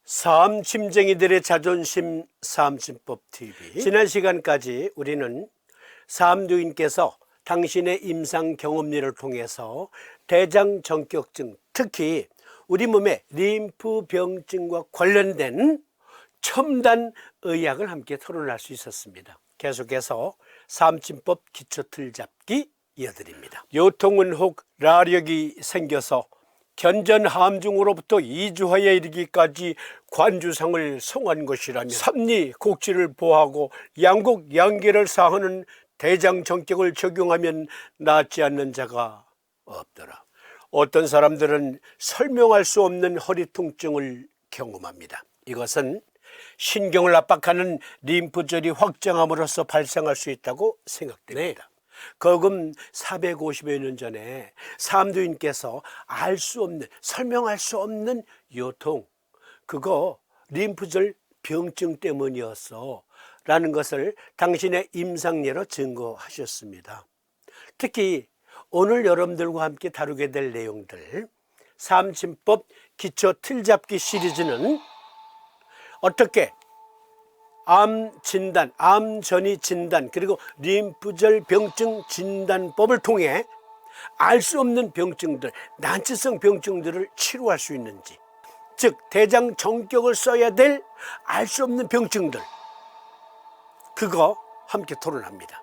삶짐쟁이들의 자존심 삶짐법TV. 지난 시간까지 우리는 삶도인께서 당신의 임상 경험리를 통해서 대장정격증, 특히 우리 몸의 림프병증과 관련된 첨단 의학을 함께 토론할 수 있었습니다. 계속해서 삶짐법 기초틀잡기 이어드립니다. 요통은 혹 라력이 생겨서 견전함중으로부터 이주하에 이르기까지 관주상을 성한 것이라면 삼리곡지를 보하고 양곡양계를 사하는 대장정격을 적용하면 낫지 않는 자가 없더라. 어떤 사람들은 설명할 수 없는 허리 통증을 경험합니다. 이것은 신경을 압박하는 림프절이 확장함으로써 발생할 수 있다고 생각됩니다. 거금 450여 년 전에 삼두인께서 알 수 없는, 설명할 수 없는 요통, 그거 림프절 병증 때문이었어 라는 것을 당신의 임상예로 증거하셨습니다. 특히 오늘 여러분들과 함께 다루게 될 내용들, 삶짐법 기초 틀잡기 시리즈는 어떻게 암 진단, 암 전이 진단, 그리고 림프절 병증 진단법을 통해 알 수 없는 병증들, 난치성 병증들을 치료할 수 있는지, 즉 대장정격을 써야 될 알 수 없는 병증들, 그거 함께 토론합니다.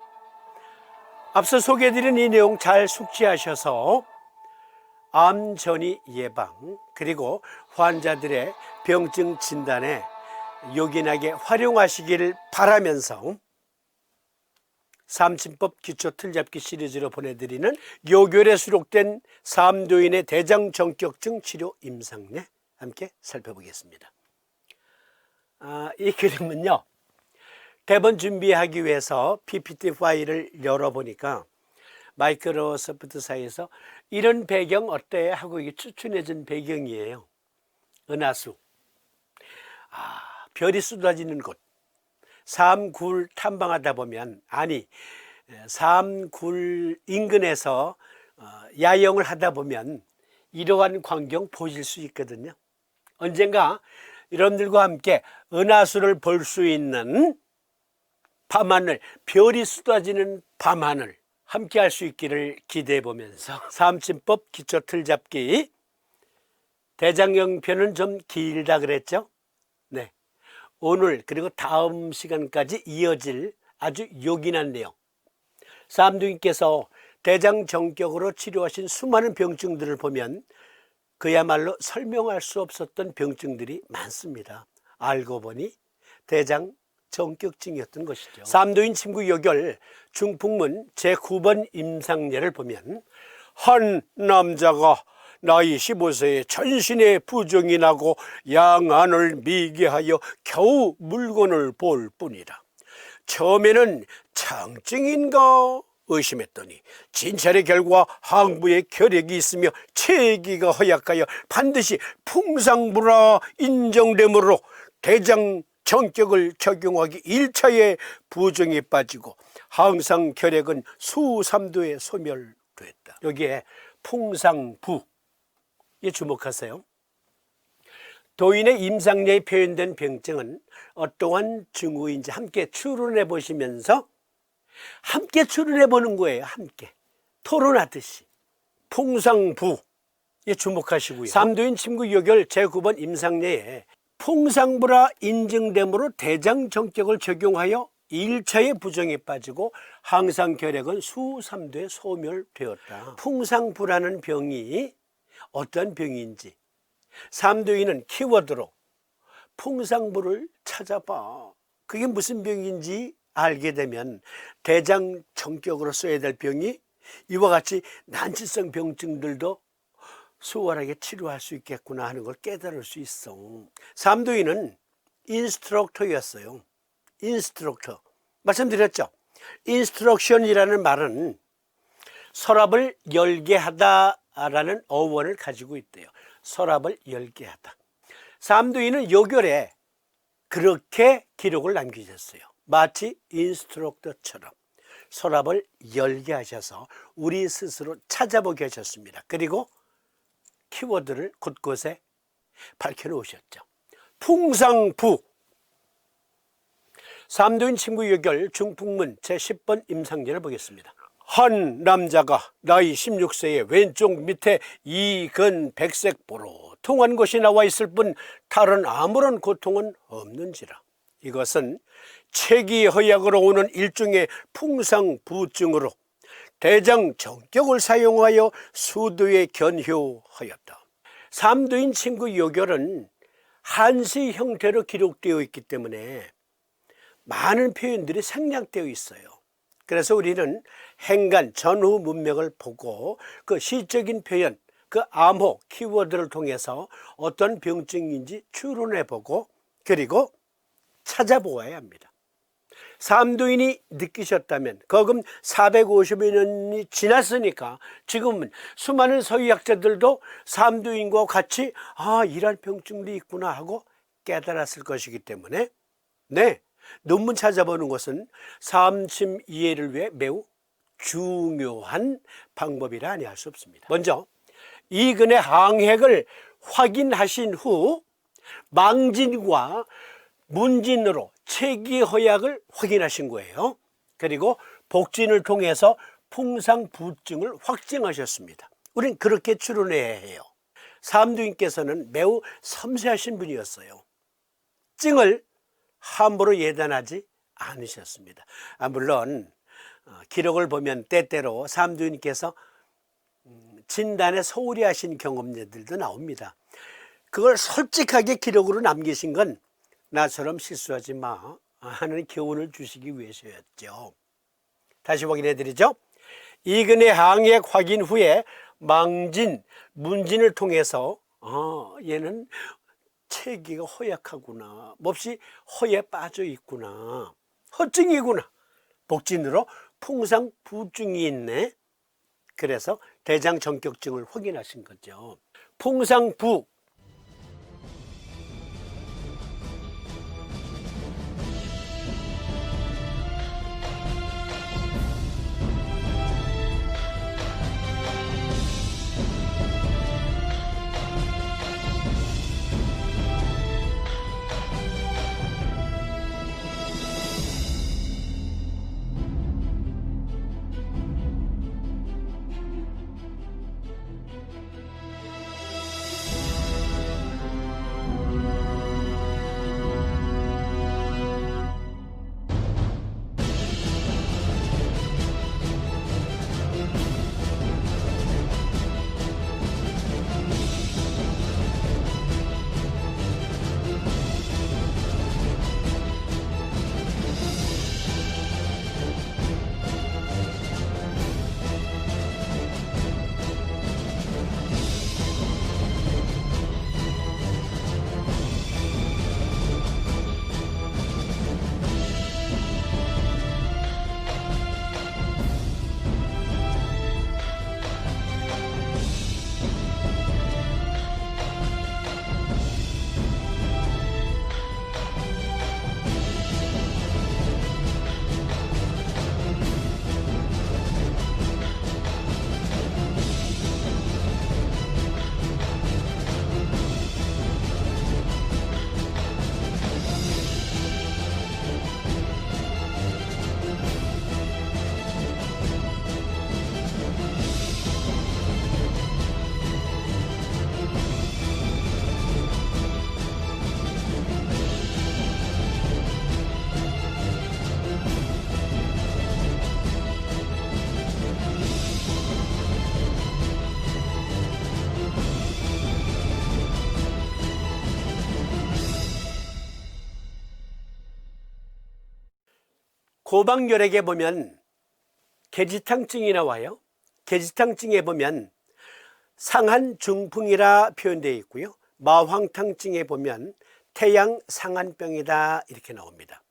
앞서 소개해드린 이 내용 잘 숙지하셔서 암 전이 예방, 그리고 환자들의 병증 진단에 요긴하게 활용하시기를 바라면서 삶짐법 기초 틀잡기 시리즈로 보내드리는 요결에 수록된 삼도인의 대장정격증 치료 임상례 함께 살펴보겠습니다. 이 그림은요, 대본 준비하기 위해서 PPT 파일을 열어보니까 마이크로소프트사에서 이런 배경 어때? 하고 이게 추천해준 배경이에요. 은하수, 별이 쏟아지는 곳, 삼굴 탐방하다 보면, 삼굴 인근에서 야영을 하다 보면 이러한 광경 보실 수 있거든요. 언젠가 여러분들과 함께 은하수를 볼 수 있는 밤하늘, 별이 쏟아지는 밤하늘 함께 할 수 있기를 기대해 보면서 삶짐법 기초 틀잡기 대장형 편은 좀 길다 그랬죠? 네, 오늘 그리고 다음 시간까지 이어질 아주 요긴한 내용, 삼두인께서 대장정격으로 치료하신 수많은 병증들을 보면 그야말로 설명할 수 없었던 병증들이 많습니다. 알고 보니 대장정격증이었던 것이죠. 삼두인 침구 요결 중풍문 제9번 임상례를 보면 한 남자가 나이 15세에 전신에 부종이 나고 양안을 미개하여 겨우 물건을 볼 뿐이라. 처음에는 창증인가 의심했더니 진찰의 결과 항부에 결핵이 있으며 체기가 허약하여 반드시 풍상부라 인정되므로 대장정격을 적용하기 1차에 부종이 빠지고 항상 결핵은 수 3도에 소멸됐다. 여기에 풍상부 주목하세요. 도인의 임상례에 표현된 병증은 어떠한 증후인지 함께 추론해 보시면서 함께 추론해 보는 거예요. 함께 토론하듯이. 풍상부에 주목하시고요. 삼도인 침구 요결 제9번 임상례에 풍상부라 인증됨으로 대장정격을 적용하여 1차에 부종이 빠지고 항상 결핵은 수 3도에 소멸되었다. 풍상부라는 병이 어떤 병인지 삼도인은 키워드로 풍상부를 찾아봐. 그게 무슨 병인지 알게 되면 대장정격으로 써야 될 병이 이와 같이 난치성 병증들도 수월하게 치료할 수 있겠구나 하는 걸 깨달을 수 있어. 삼도인은 인스트럭터였어요. 인스트럭터. 말씀드렸죠. 인스트럭션이라는 말은 서랍을 열게 하다 라는 어원을 가지고 있대요. 서랍을 열게 하다. 삼두인은 요결에 그렇게 기록을 남기셨어요. 마치 인스트럭터처럼 서랍을 열게 하셔서 우리 스스로 찾아보게 하셨습니다. 그리고 키워드를 곳곳에 밝혀놓으셨죠. 풍상부. 삼두인 친구 요결 중풍문 제10번 임상제를 보겠습니다. 한 남자가 나이 16세에 왼쪽 밑에 이근 백색보로 통한 것이 나와 있을 뿐 다른 아무런 고통은 없는지라. 이것은 체기허약으로 오는 일종의 풍상부증으로 대장 정격을 사용하여 수두에 견효하였다. 삼두인 친구 요결은 한시 형태로 기록되어 있기 때문에 많은 표현들이 생략되어 있어요. 그래서 우리는 행간 전후 문맥을 보고 그 시적인 표현, 그 암호 키워드를 통해서 어떤 병증인지 추론해보고 그리고 찾아보아야 합니다. 삼두인이 느끼셨다면 거금 450여 년이 지났으니까 지금은 수많은 서의학자들도 삼두인과 같이 이런 병증도 있구나 하고 깨달았을 것이기 때문에 논문 찾아보는 것은 삼침 이해를 위해 매우 중요한 방법이라 아니할 수 없습니다. 먼저 이근의 항핵을 확인하신 후 망진과 문진으로 체기허약을 확인하신 거예요. 그리고 복진을 통해서 풍상부증을 확증하셨습니다. 우린 그렇게 추론해야 해요. 삼두인께서는 매우 섬세하신 분이었어요. 증을 함부로 예단하지 않으셨습니다. 물론 기록을 보면 때때로 삼두인께서 진단에 소홀히 하신 경험들도 나옵니다. 그걸 솔직하게 기록으로 남기신 건 나처럼 실수하지 마 하는 교훈을 주시기 위해서였죠. 다시 확인해 드리죠. 이근의 항핵 확인 후에 망진, 문진을 통해서 얘는 체기가 허약하구나, 몹시 허에 빠져 있구나, 허증이구나, 복진으로 풍상부증이 있네. 그래서 대장 정격증을 확인하신 거죠. 풍상부, 고방열액에 보면 계지탕증이 나와요. 계지탕증에 보면 상한중풍이라 표현되어 있고요. 마황탕증에 보면 태양상한병이다 이렇게 나옵니다.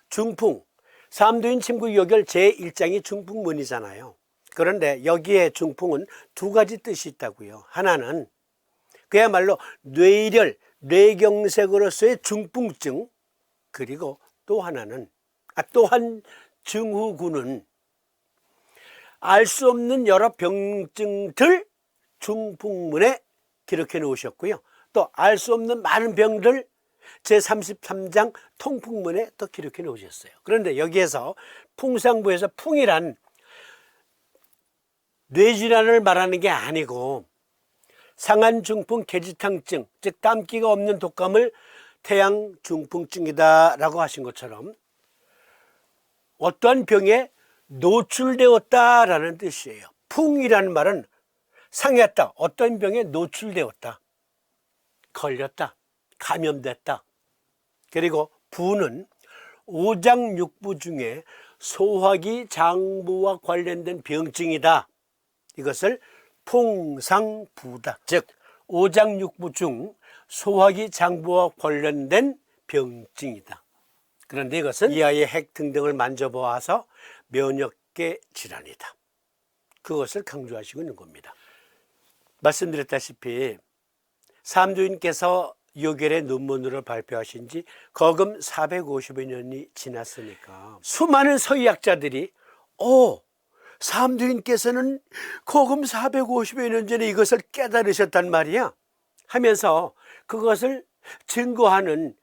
중풍, 삼두인 침구 요결 제1장이 중풍문이잖아요. 그런데 여기에 중풍은 두 가지 뜻이 있다고요. 하나는 그야말로 뇌혈, 뇌경색으로서의 중풍증, 그리고 또 하나는 또한 증후군은 알 수 없는 여러 병증들 중풍문에 기록해 놓으셨고요. 또 알 수 없는 많은 병들 제33장 통풍문에 또 기록해 놓으셨어요. 그런데 여기에서 풍상부에서 풍이란 뇌질환을 말하는 게 아니고 상한중풍 계지탕증, 즉 땀기가 없는 독감을 태양중풍증이다라고 하신 것처럼 어떠한 병에 노출되었다라는 뜻이에요. 풍이라는 말은 상했다, 어떤 병에 노출되었다, 걸렸다, 감염됐다. 그리고 부는 오장육부 중에 소화기 장부와 관련된 병증이다. 이것을 풍상부다. 즉 오장육부 중 소화기 장부와 관련된 병증이다. 그런데 이것은 이하의 핵 등등을 만져보아서 면역계 질환이다. 그것을 강조하시고 있는 겁니다. 말씀드렸다시피 삼두인께서 요결의 논문으로 발표하신 지 거금 450여 년이 지났으니까 수많은 서의학자들이 삼두인께서는 거금 450여 년 전에 이것을 깨달으셨단 말이야 하면서 그것을 증거하는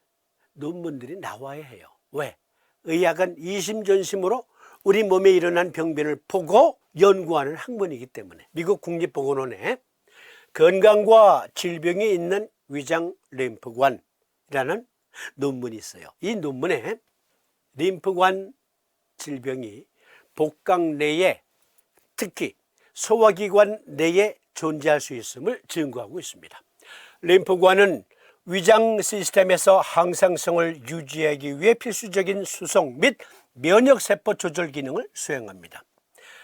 논문들이 나와야 해요. 왜? 의학은 이심전심으로 우리 몸에 일어난 병변을 보고 연구하는 학문이기 때문에. 미국 국립보건원에 건강과 질병이 있는 위장 림프관이라는 논문이 있어요. 이 논문에 림프관 질병이 복강 내에, 특히 소화기관 내에 존재할 수 있음을 증거하고 있습니다. 림프관은 위장 시스템에서 항상성을 유지하기 위해 필수적인 수송 및 면역세포 조절 기능을 수행합니다.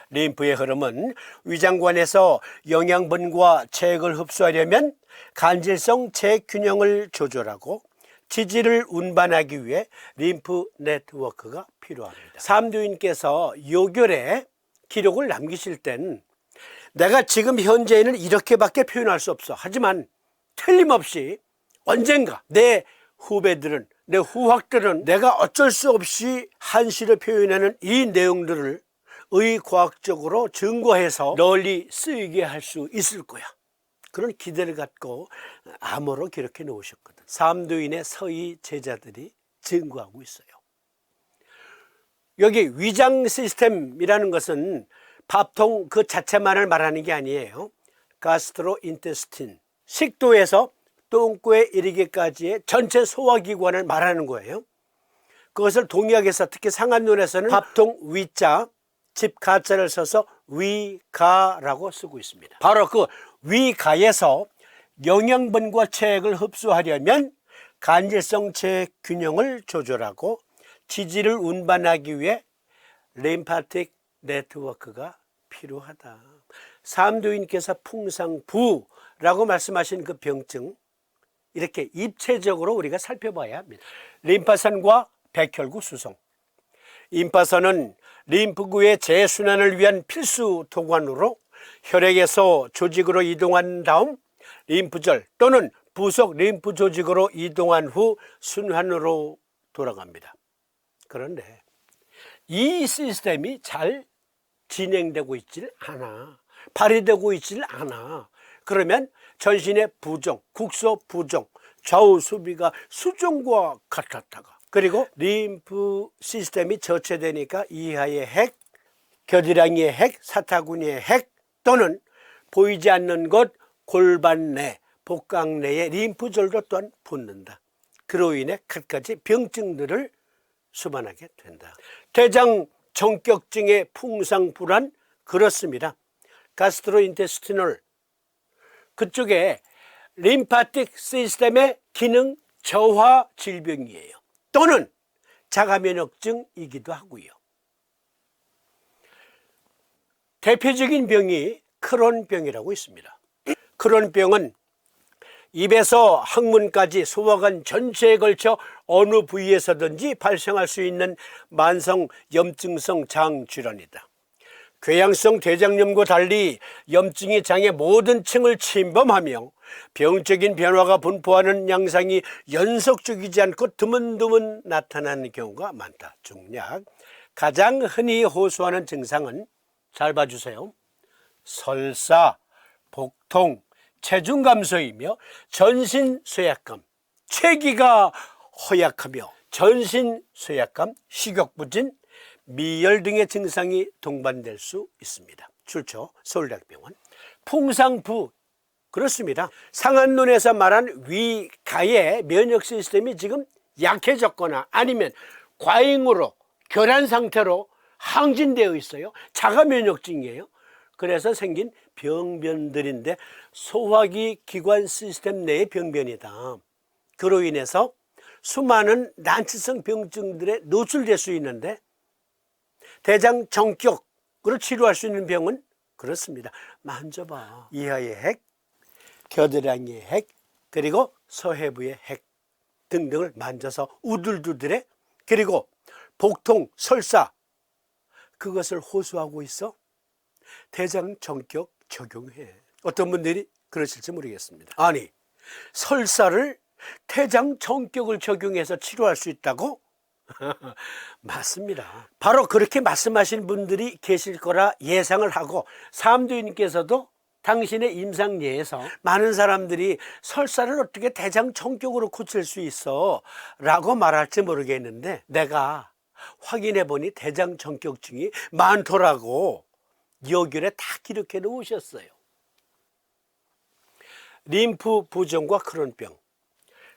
림프의 흐름은 위장관에서 영양분과 체액을 흡수하려면 간질성 체액균형을 조절하고 지질을 운반하기 위해 림프 네트워크가 필요합니다. 삼두인께서 요결에 기록을 남기실 땐 내가 지금 현재에는 이렇게밖에 표현할 수 없어. 하지만 틀림없이 언젠가 내 후배들은, 내 후학들은 내가 어쩔 수 없이 한시로 표현하는 이 내용들을 의과학적으로 증거해서 널리 쓰이게 할 수 있을 거야. 그런 기대를 갖고 암호로 기록해 놓으셨거든. 삼두인의 서의 제자들이 증거하고 있어요. 여기 위장 시스템이라는 것은 밥통 그 자체만을 말하는 게 아니에요. 가스트로인테스틴, 식도에서 똥꼬에 이르기까지의 전체 소화기관을 말하는 거예요. 그것을 동의학에서 특히 상한론에서는 밥통 위자, 집가자를 써서 위가라고 쓰고 있습니다. 바로 그 위가에서 영양분과 체액을 흡수하려면 간질성 체액 균형을 조절하고 지질을 운반하기 위해 림파틱 네트워크가 필요하다. 삼두인께서 풍상부라고 말씀하신 그 병증, 이렇게 입체적으로 우리가 살펴봐야 합니다. 림파선과 백혈구 수송. 림파선은 림프구의 재순환을 위한 필수 도관으로 혈액에서 조직으로 이동한 다음 림프절 또는 부속 림프 조직으로 이동한 후 순환으로 돌아갑니다. 그런데 이 시스템이 잘 진행되고 있질 않아. 발휘되고 있질 않아. 그러면 전신의 부종, 국소 부종, 좌우 수비가 수종과 같았다가, 그리고 림프 시스템이 저체되니까 이하의 핵, 겨드랑이의 핵, 사타구니의 핵 또는 보이지 않는 곳 골반 내, 복강 내의 림프절도 또한 붙는다. 그로 인해 갖가지 병증들을 수반하게 된다. 대장 정격증의 풍상불안 그렇습니다. 가스트로인테스티널, 그쪽에 림파틱 시스템의 기능 저하 질병이에요. 또는 자가면역증이기도 하고요. 대표적인 병이 크론병이라고 있습니다. 크론병은 입에서 항문까지 소화관 전체에 걸쳐 어느 부위에서든지 발생할 수 있는 만성 염증성 장질환이다. 궤양성 대장염과 달리 염증이 장의 모든 층을 침범하며 병적인 변화가 분포하는 양상이 연속적이지 않고 드문드문 나타나는 경우가 많다. 중략, 가장 흔히 호소하는 증상은 잘 봐주세요. 설사, 복통, 체중 감소이며 전신 쇠약감, 체기가 허약하며 전신 쇠약감, 식욕부진, 미열 등의 증상이 동반될 수 있습니다. 출처 서울대학병원. 풍상부, 그렇습니다. 상한론에서 말한 위가의 면역 시스템이 지금 약해졌거나 아니면 과잉으로 교란 상태로 항진되어 있어요. 자가 면역증이에요. 그래서 생긴 병변들인데 소화기 기관 시스템 내의 병변이다. 그로 인해서 수많은 난치성 병증들에 노출될 수 있는데 대장 정격으로 치료할 수 있는 병은 그렇습니다. 만져봐. 이하의 핵, 겨드랑이의 핵, 그리고 서해부의 핵 등등을 만져서 우들두들해. 그리고 복통, 설사, 그것을 호소하고 있어. 대장 정격 적용해. 어떤 분들이 그러실지 모르겠습니다. 아니, 설사를 대장 정격을 적용해서 치료할 수 있다고? 맞습니다. 바로 그렇게 말씀하신 분들이 계실 거라 예상을 하고 삼두인께서도 당신의 임상예에서 많은 사람들이 설사를 어떻게 대장 정격으로 고칠 수 있어? 라고 말할지 모르겠는데 내가 확인해 보니 대장 정격증이 많더라고. 여결에 다 기록해 놓으셨어요. 림프 부종과 크론병.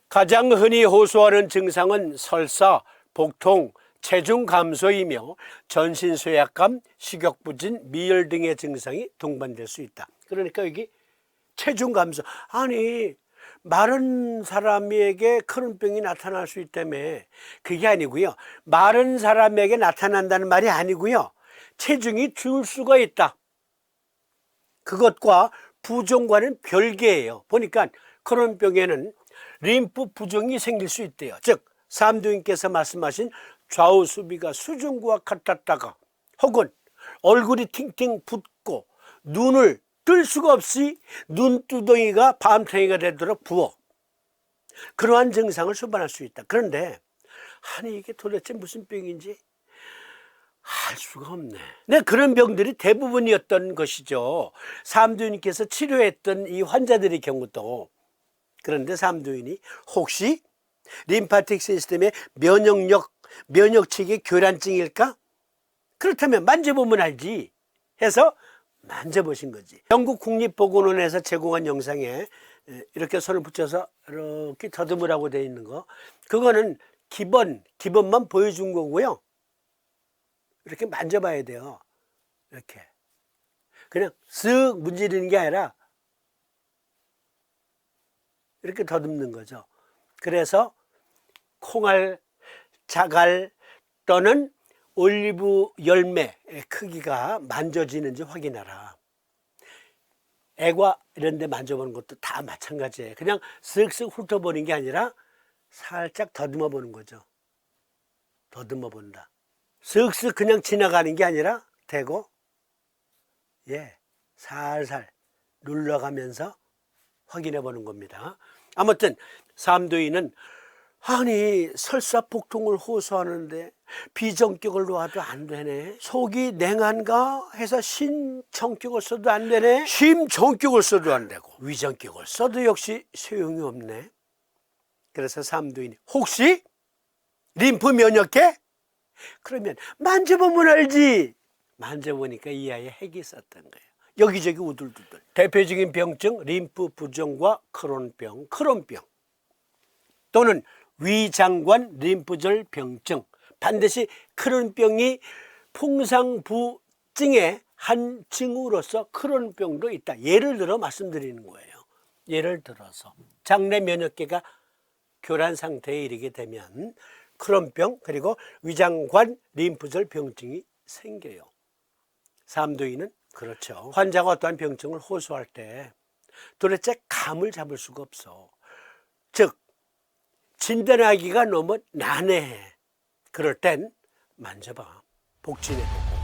가장 흔히 호소하는 증상은 설사, 복통, 체중 감소이며 전신 쇠약감, 식욕부진, 미열 등의 증상이 동반될 수 있다. 그러니까 여기 체중 감소. 아니, 마른 사람에게 크론병이 나타날 수 있다며. 그게 아니고요. 마른 사람에게 나타난다는 말이 아니고요. 체중이 줄 수가 있다. 그것과 부종과는 별개예요. 보니까 크론병에는 림프 부종이 생길 수 있대요. 즉 삼두인께서 말씀하신 좌우 수비가 수증구와 같았다가 혹은 얼굴이 팅팅 붓고 눈을 뜰 수가 없이 눈두덩이가 밤탱이가 되도록 부어. 그러한 증상을 수반할 수 있다. 그런데 아니 이게 도대체 무슨 병인지 알 수가 없네. 네, 그런 병들이 대부분이었던 것이죠. 삼두인께서 치료했던 이 환자들의 경우도. 그런데 삼두인이 혹시 림파틱 시스템의 면역체계 교란증일까? 그렇다면 만져보면 알지 해서 만져보신 거지. 영국 국립보건원에서 제공한 영상에 이렇게 손을 붙여서 이렇게 더듬으라고 되어 있는 거, 그거는 기본만 보여준 거고요. 이렇게 만져봐야 돼요. 이렇게 그냥 쓱 문지르는 게 아니라 이렇게 더듬는 거죠. 그래서 콩알, 자갈 또는 올리브 열매의 크기가 만져지는지 확인하라. 애과 이런 데 만져보는 것도 다 마찬가지예요. 그냥 쓱쓱 훑어보는 게 아니라 살짝 더듬어 보는 거죠. 더듬어 본다. 쓱쓱 그냥 지나가는 게 아니라 대고 살살 눌러가면서 확인해 보는 겁니다. 아무튼 삼두인은 아니 설사 복통을 호소하는데 비정격을 놓아도 안 되네. 속이 냉한가 해서 신정격을 써도 안 되네. 심정격을 써도 안 되고 위정격을 써도 역시 소용이 없네. 그래서 삼두인이 혹시 림프 면역계? 그러면 만져보면 알지. 만져보니까 이 아이의 핵이 있었던 거예요. 여기저기 우들두들. 대표적인 병증 림프 부종과 크론병 또는 위장관 림프절 병증. 반드시 크론병이 풍상부증의 한 징후로서 크론병도 있다. 예를 들어 말씀드리는 거예요. 예를 들어서 장내 면역계가 교란 상태에 이르게 되면 크론병 그리고 위장관 림프절 병증이 생겨요. 삼두인은 그렇죠. 환자가 어떠한 병증을 호소할 때 도대체 감을 잡을 수가 없어. 즉 진단하기가 너무 난해해. 그럴 땐 만져봐. 복진해보고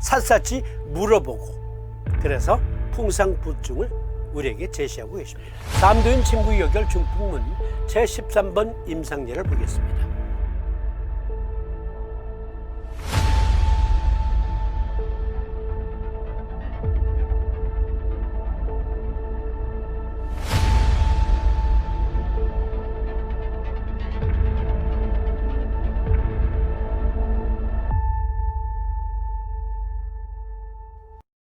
샅샅이 물어보고. 그래서 풍상부증을 우리에게 제시하고 계십니다. 삼두인 침구역열 중풍문 제13번 임상예를 보겠습니다.